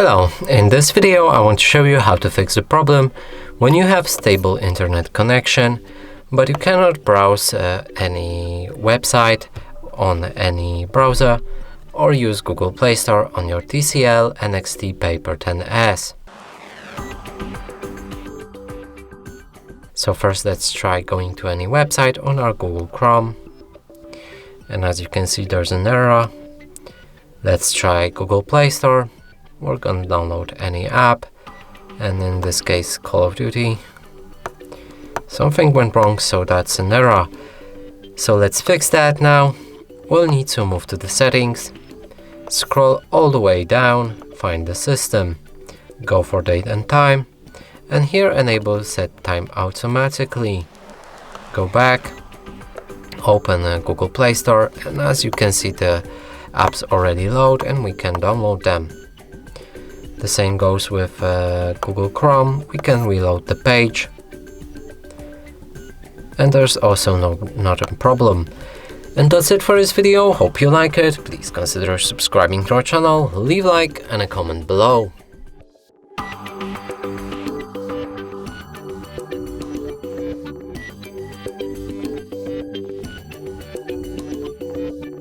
Hello, in this video I want to show you how to fix the problem when you have stable internet connection but you cannot browse any website on any browser or use Google Play Store on your TCL NxtPaper 10s. So first let's try going to any website on our Google Chrome, and as you can see there's an error. Let's try Google Play Store. We're gonna download any app, and in this case Call of Duty. Something went wrong, so that's an error. So let's fix that now. We'll need to move to the settings, scroll all the way down, find the system, go for date and time, and here enable set time automatically. Go back, open Google Play Store, and as you can see the apps already load and we can download them. The same goes with Google Chrome. We can reload the page and there's also not a problem. And that's it for this video. Hope you like it. Please consider subscribing to our channel, leave a like and a comment below.